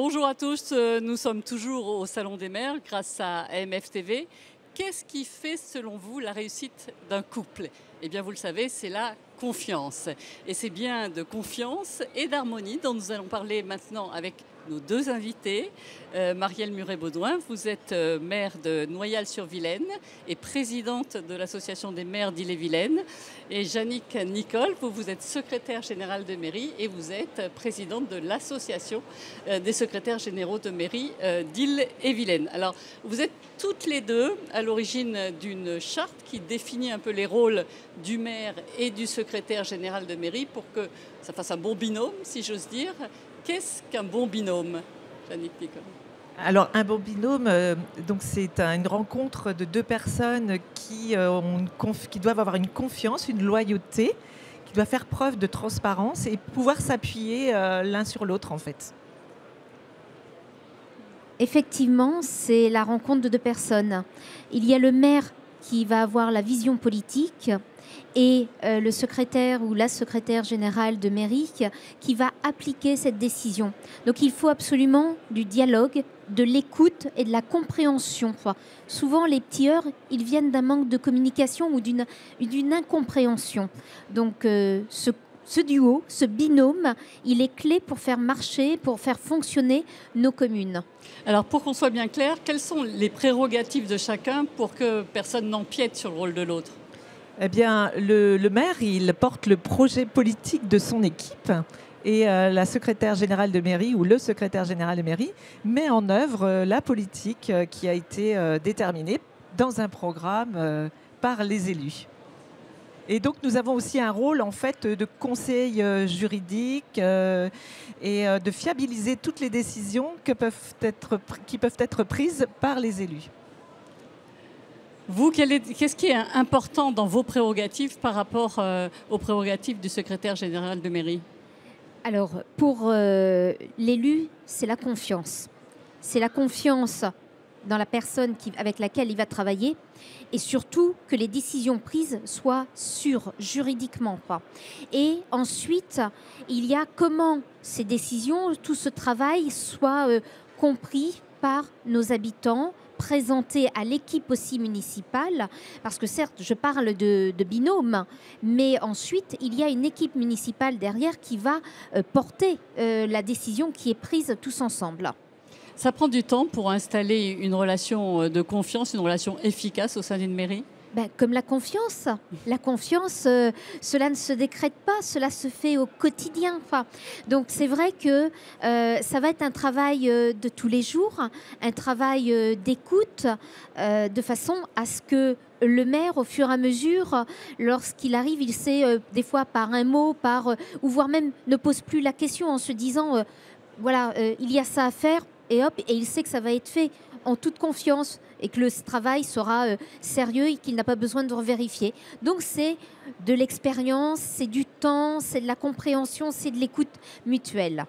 Bonjour à tous, nous sommes toujours au Salon des maires grâce à AMF TV. Qu'est-ce qui fait selon vous la réussite d'un couple? Eh bien vous le savez, c'est la confiance. Et c'est bien de confiance et d'harmonie dont nous allons parler maintenant avec nos deux invités. Marielle Muret-Baudouin, vous êtes maire de Noyal-sur-Vilaine et présidente de l'association des maires d'Ille-et-Vilaine. Et Yannick Nicole, vous êtes secrétaire générale de mairie et vous êtes présidente de l'association des secrétaires généraux de mairie d'Ille-et-Vilaine. Alors, vous êtes toutes les deux à l'origine d'une charte qui définit un peu les rôles du maire et du secrétaire général de mairie pour que ça fasse un bon binôme, si j'ose dire. Qu'est-ce qu'un bon binôme, Yannick Nicole? Alors, un bon binôme, c'est une rencontre de deux personnes qui doivent avoir une confiance, une loyauté, qui doivent faire preuve de transparence et pouvoir s'appuyer l'un sur l'autre, en fait. Effectivement, c'est la rencontre de deux personnes. Il y a le maire qui va avoir la vision politique et le secrétaire ou la secrétaire générale de mairie qui va appliquer cette décision. Donc il faut absolument du dialogue, de l'écoute et de la compréhension. Souvent les petits heurts, ils viennent d'un manque de communication ou d'une incompréhension. Donc ce duo, ce binôme, il est clé pour faire marcher, pour faire fonctionner nos communes. Alors pour qu'on soit bien clair, quelles sont les prérogatives de chacun pour que personne n'empiète sur le rôle de l'autre? Eh bien, le maire, il porte le projet politique de son équipe et la secrétaire générale de mairie ou le secrétaire général de mairie met en œuvre la politique qui a été déterminée dans un programme par les élus. Et donc, nous avons aussi un rôle en fait de conseil juridique et de fiabiliser toutes les décisions qui peuvent être prises par les élus. Vous, qu'est-ce qui est important dans vos prérogatives par rapport aux prérogatives du secrétaire général de mairie? Alors, pour l'élu, c'est la confiance. C'est la confiance dans la personne avec laquelle il va travailler et surtout que les décisions prises soient sûres juridiquement. Et ensuite, il y a comment ces décisions, tout ce travail soit compris par nos habitants, présenté à l'équipe aussi municipale, parce que certes, je parle de binôme, mais ensuite, il y a une équipe municipale derrière qui va porter la décision qui est prise tous ensemble. Ça prend du temps pour installer une relation de confiance, une relation efficace au sein d'une mairie? Comme la confiance. La confiance, cela ne se décrète pas, cela se fait au quotidien. Donc c'est vrai que ça va être un travail de tous les jours, un travail d'écoute, de façon à ce que le maire, au fur et à mesure, lorsqu'il arrive, il sait des fois par un mot, ou voire même ne pose plus la question en se disant voilà, il y a ça à faire, et hop, et il sait que ça va être fait en toute confiance et que le travail sera sérieux et qu'il n'a pas besoin de revérifier. Donc c'est de l'expérience, c'est du temps, c'est de la compréhension, c'est de l'écoute mutuelle.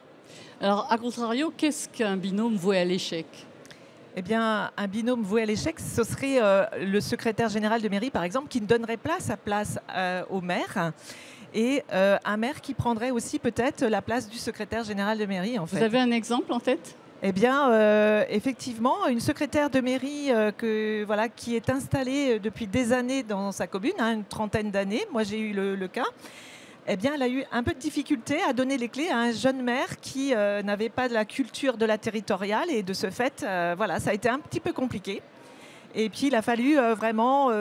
Alors, à contrario, qu'est-ce qu'un binôme voué à l'échec? Eh bien, un binôme voué à l'échec, ce serait le secrétaire général de mairie, par exemple, qui ne donnerait pas sa place au maire. Et un maire qui prendrait aussi peut-être la place du secrétaire général de mairie, en fait. Vous avez un exemple en tête? Eh bien, effectivement, une secrétaire de mairie qui est installée depuis des années dans sa commune, une trentaine d'années, moi j'ai eu le cas, eh bien, elle a eu un peu de difficulté à donner les clés à un jeune maire qui n'avait pas de la culture de la territoriale et de ce fait, ça a été un petit peu compliqué. Et puis, il a fallu vraiment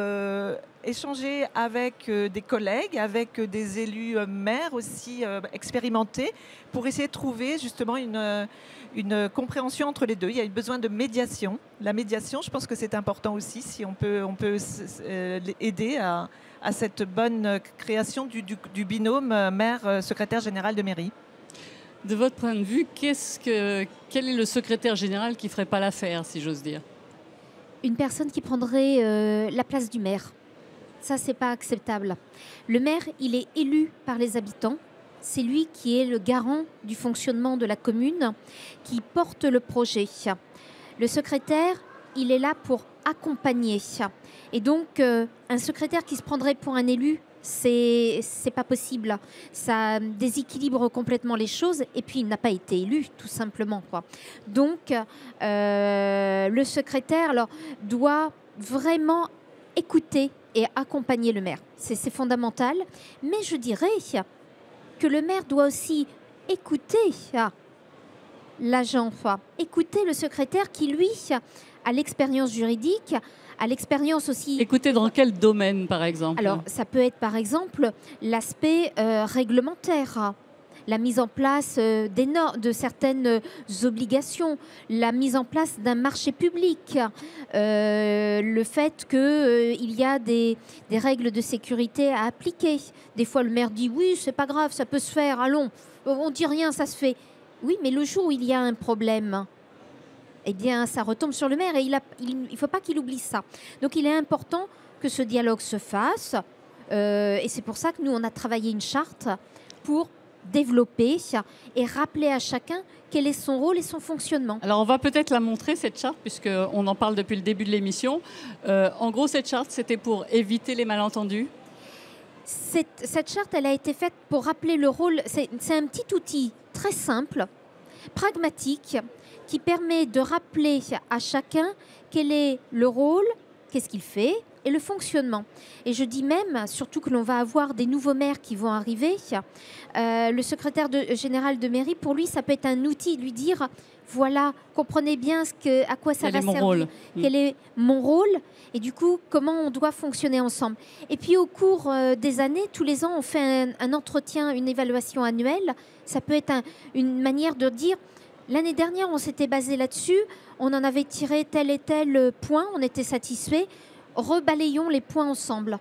échanger avec des collègues, avec des élus maires aussi expérimentés pour essayer de trouver justement une compréhension entre les deux. Il y a eu besoin de médiation. La médiation, je pense que c'est important aussi si on peut aider à cette bonne création du binôme maire-secrétaire général de mairie. De votre point de vue, quel est le secrétaire général qui ne ferait pas l'affaire, si j'ose dire? Une personne qui prendrait la place du maire. Ça, c'est pas acceptable. Le maire, il est élu par les habitants. C'est lui qui est le garant du fonctionnement de la commune, qui porte le projet. Le secrétaire, il est là pour accompagner. Et donc, un secrétaire qui se prendrait pour un élu, c'est pas possible. Ça déséquilibre complètement les choses. Et puis, il n'a pas été élu, tout simplement, quoi. Donc, le secrétaire alors, doit vraiment écouter et accompagner le maire. C'est fondamental. Mais je dirais que le maire doit aussi écouter l'agent, écouter le secrétaire qui, lui, a l'expérience juridique, a l'expérience aussi... Écoutez, dans quel domaine, par exemple? Alors, ça peut être, par exemple, l'aspect réglementaire, la mise en place de certaines obligations, la mise en place d'un marché public, le fait qu'il y a des règles de sécurité à appliquer. Des fois, le maire dit « oui, c'est pas grave, ça peut se faire, allons, on dit rien, ça se fait ». Oui, mais le jour où il y a un problème, eh bien, ça retombe sur le maire et il ne faut pas qu'il oublie ça. Donc, il est important que ce dialogue se fasse et c'est pour ça que nous, on a travaillé une charte pour développer et rappeler à chacun quel est son rôle et son fonctionnement. Alors, on va peut-être la montrer, cette charte, puisqu'on en parle depuis le début de l'émission. En gros, cette charte, c'était pour éviter les malentendus. Cette charte, elle a été faite pour rappeler le rôle. C'est un petit outil très simple, pragmatique, qui permet de rappeler à chacun quel est le rôle, qu'est-ce qu'il fait et le fonctionnement. Et je dis même, surtout que l'on va avoir des nouveaux maires qui vont arriver, le secrétaire général de mairie, pour lui, ça peut être un outil, lui dire, voilà, comprenez bien à quoi ça va servir, quel est mon rôle, et du coup, comment on doit fonctionner ensemble. Et puis, au cours des années, tous les ans, on fait un entretien, une évaluation annuelle. Ça peut être une manière de dire, l'année dernière, on s'était basé là-dessus, on en avait tiré tel et tel point, on était satisfait. Rebalayons les points ensemble.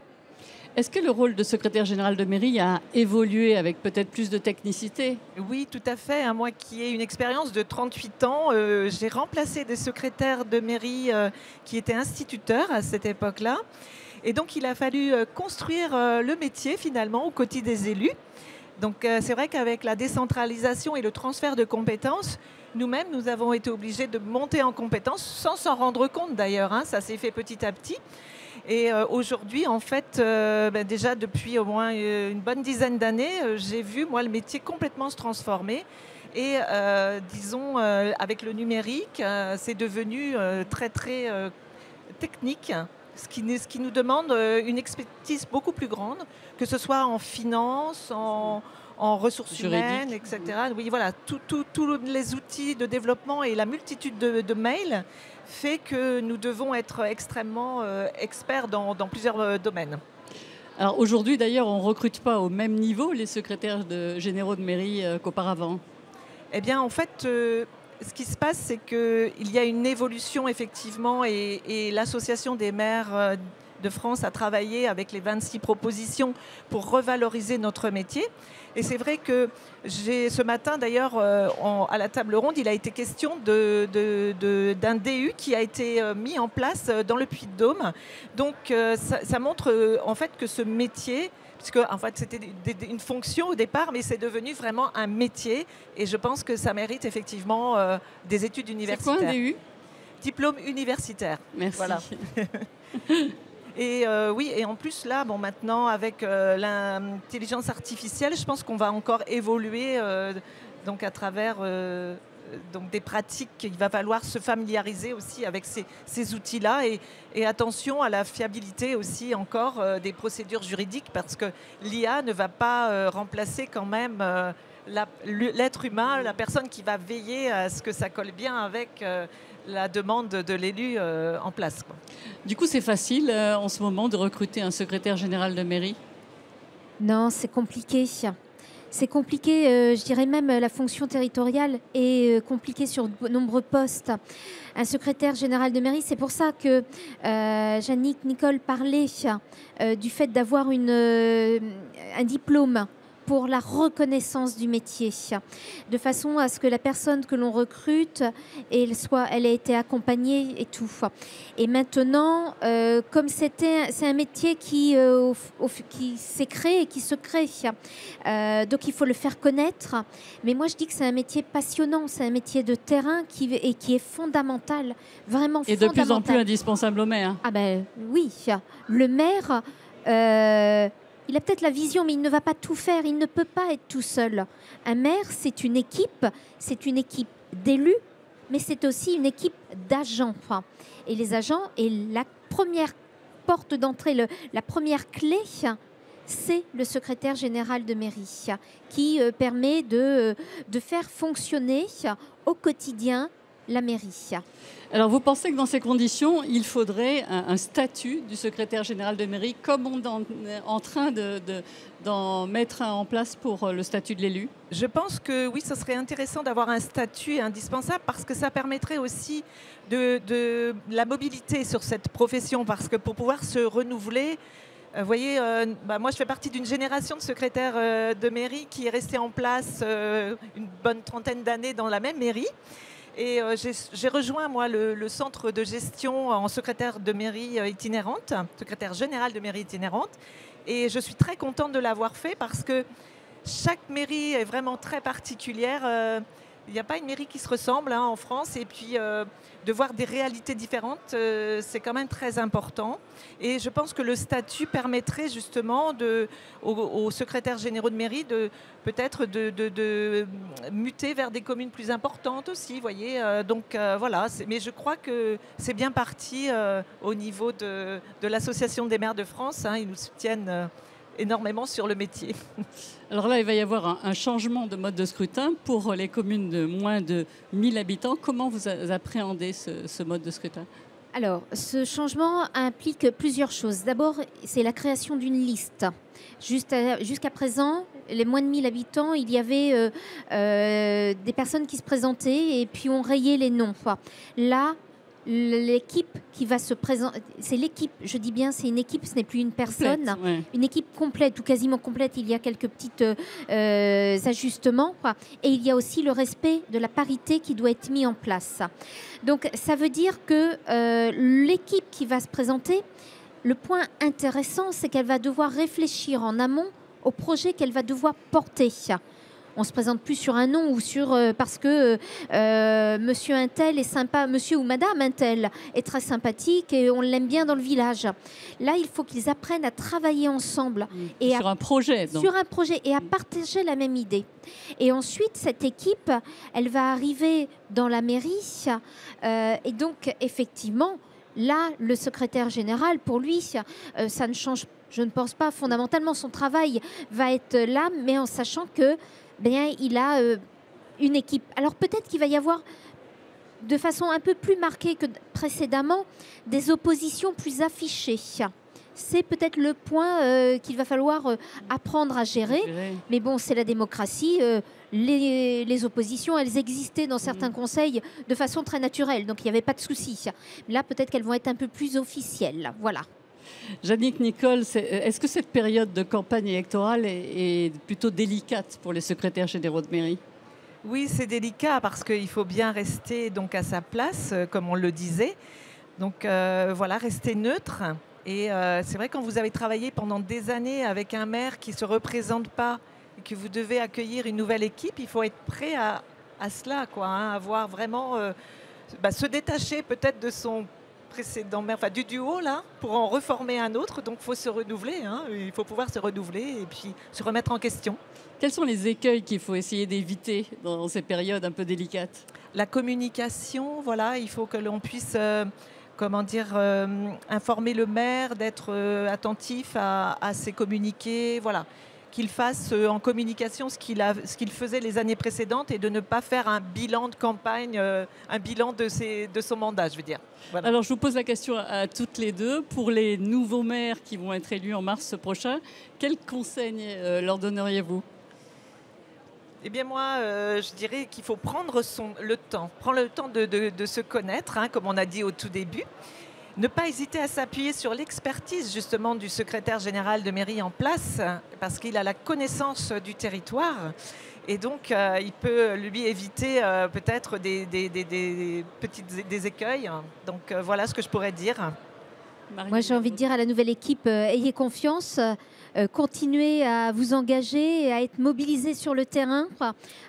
Est-ce que le rôle de secrétaire général de mairie a évolué avec peut-être plus de technicité? Oui, tout à fait. Moi qui ai une expérience de 38 ans, j'ai remplacé des secrétaires de mairie qui étaient instituteurs à cette époque-là. Et donc, il a fallu construire le métier finalement au quotidien des élus. Donc, c'est vrai qu'avec la décentralisation et le transfert de compétences, nous-mêmes, nous avons été obligés de monter en compétences sans s'en rendre compte d'ailleurs. Ça s'est fait petit à petit. Et aujourd'hui, en fait, déjà depuis au moins une bonne dizaine d'années, j'ai vu, moi, le métier complètement se transformer. Et disons, avec le numérique, c'est devenu très, très technique, ce qui nous demande une expertise beaucoup plus grande, que ce soit en finance, en ressources humaines, etc. Oui, voilà, tous les outils de développement et la multitude de mails fait que nous devons être extrêmement experts dans plusieurs domaines. Alors aujourd'hui, d'ailleurs, on ne recrute pas au même niveau les secrétaires généraux de mairie qu'auparavant. Eh bien, en fait, ce qui se passe, c'est qu'il y a une évolution, effectivement, et l'Association des maires de France a travaillé avec les 26 propositions pour revaloriser notre métier. Et c'est vrai que ce matin, d'ailleurs, à la table ronde, il a été question d'un DU qui a été mis en place dans le Puy-de-Dôme. Donc, ça montre en fait que ce métier, puisque en fait, c'était une fonction au départ, mais c'est devenu vraiment un métier. Et je pense que ça mérite effectivement des études universitaires. C'est quoi un DU? Diplôme universitaire. Merci. Voilà. Et oui, et en plus là, maintenant avec l'intelligence artificielle, je pense qu'on va encore évoluer donc à travers donc des pratiques. Il va falloir se familiariser aussi avec ces outils-là et attention à la fiabilité aussi encore des procédures juridiques, parce que l'IA ne va pas remplacer quand même l'être humain, la personne qui va veiller à ce que ça colle bien avec la demande de l'élu en place. Du coup, c'est facile en ce moment de recruter un secrétaire général de mairie? Non, c'est compliqué. C'est compliqué, je dirais même la fonction territoriale est compliquée sur de nombreux postes. Un secrétaire général de mairie, c'est pour ça que Jannick Nicole parlait du fait d'avoir un diplôme pour la reconnaissance du métier, de façon à ce que la personne que l'on recrute, elle ait été accompagnée et tout. Et maintenant, comme c'est un métier qui s'est créé et qui se crée, donc il faut le faire connaître. Mais moi, je dis que c'est un métier passionnant, c'est un métier de terrain qui est fondamental, vraiment fondamental. Et de plus en plus indispensable au maire. Ah ben oui, le maire... il a peut-être la vision, mais il ne va pas tout faire, il ne peut pas être tout seul. Un maire, c'est une équipe d'élus, mais c'est aussi une équipe d'agents. Et les agents, et la première porte d'entrée, la première clé, c'est le secrétaire général de mairie qui permet de faire fonctionner au quotidien la mairie. Alors vous pensez que dans ces conditions, il faudrait un statut du secrétaire général de mairie, comme on est en train d'en mettre un en place pour le statut de l'élu? Je pense que oui, ce serait intéressant d'avoir un statut indispensable parce que ça permettrait aussi de la mobilité sur cette profession, parce que pour pouvoir se renouveler, vous voyez, moi je fais partie d'une génération de secrétaires de mairie qui est restée en place une bonne trentaine d'années dans la même mairie. Et j'ai rejoint, moi, le centre de gestion en secrétaire de mairie itinérante, secrétaire général de mairie itinérante. Et je suis très contente de l'avoir fait parce que chaque mairie est vraiment très particulière. Il n'y a pas une mairie qui se ressemble en France. Et puis, de voir des réalités différentes, c'est quand même très important. Et je pense que le statut permettrait justement aux secrétaires généraux de mairie peut-être de muter vers des communes plus importantes aussi, voyez. Donc voilà, mais je crois que c'est bien parti au niveau de l'Association des maires de France. Ils nous soutiennent énormément sur le métier. Alors là, il va y avoir un changement de mode de scrutin pour les communes de moins de 1000 habitants. Comment vous appréhendez ce mode de scrutin? Alors, ce changement implique plusieurs choses. D'abord, c'est la création d'une liste. Jusqu'à présent, les moins de 1000 habitants, il y avait des personnes qui se présentaient et puis on rayait les noms. Là, l'équipe qui va se présenter, c'est l'équipe, je dis bien, c'est une équipe, ce n'est plus une personne, complète, ouais. Une équipe complète ou quasiment complète. Il y a quelques petits ajustements, et il y a aussi le respect de la parité qui doit être mis en place. Donc ça veut dire que l'équipe qui va se présenter, le point intéressant, c'est qu'elle va devoir réfléchir en amont au projet qu'elle va devoir porter. On ne se présente plus sur un nom ou parce que monsieur Untel est sympa, monsieur ou madame Untel est très sympathique et on l'aime bien dans le village. Là, il faut qu'ils apprennent à travailler ensemble. Sur un projet. Donc. Sur un projet et à partager la même idée. Et ensuite, cette équipe, elle va arriver dans la mairie. Et donc, effectivement, là, le secrétaire général, pour lui, ça ne change, je ne pense pas fondamentalement, son travail va être là, mais en sachant que il a une équipe. Alors peut-être qu'il va y avoir, de façon un peu plus marquée que précédemment, des oppositions plus affichées. C'est peut-être le point qu'il va falloir apprendre à gérer. Mais bon, c'est la démocratie. Les oppositions, elles existaient dans certains conseils de façon très naturelle. Donc il n'y avait pas de souci. Là, peut-être qu'elles vont être un peu plus officielles. Voilà. Jannick Nicole, est-ce que cette période de campagne électorale est plutôt délicate pour les secrétaires généraux de mairie? Oui, c'est délicat parce qu'il faut bien rester donc à sa place, comme on le disait. Donc voilà, rester neutre. Et c'est vrai, quand vous avez travaillé pendant des années avec un maire qui ne se représente pas et que vous devez accueillir une nouvelle équipe, il faut être prêt à cela, quoi, avoir vraiment se détacher peut-être de son précédent maire, enfin du duo là, pour en reformer un autre. Donc il faut se renouveler, il faut pouvoir se renouveler et puis se remettre en question. Quels sont les écueils qu'il faut essayer d'éviter dans ces périodes un peu délicates? La communication, voilà, il faut que l'on puisse informer le maire, d'être attentif à ses communiqués, voilà. Qu'il fasse en communication ce qu'il faisait les années précédentes et de ne pas faire un bilan de campagne, un bilan de son mandat, je veux dire. Voilà. Alors, je vous pose la question à toutes les deux. Pour les nouveaux maires qui vont être élus en mars prochain, quels conseils leur donneriez-vous? Eh bien, moi, je dirais qu'il faut prendre le temps de se connaître, comme on a dit au tout début. Ne pas hésiter à s'appuyer sur l'expertise justement du secrétaire général de mairie en place parce qu'il a la connaissance du territoire et donc il peut lui éviter peut-être des écueils. Donc voilà ce que je pourrais dire. Moi j'ai envie de dire à la nouvelle équipe, ayez confiance, continuez à vous engager, à être mobilisés sur le terrain,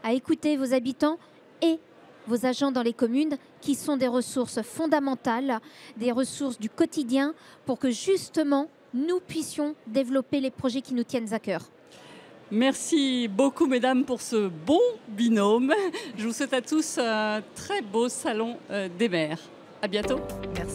à écouter vos habitants et vos agents dans les communes qui sont des ressources fondamentales, des ressources du quotidien pour que justement nous puissions développer les projets qui nous tiennent à cœur. Merci beaucoup, mesdames, pour ce bon binôme. Je vous souhaite à tous un très beau salon des maires. À bientôt. Merci.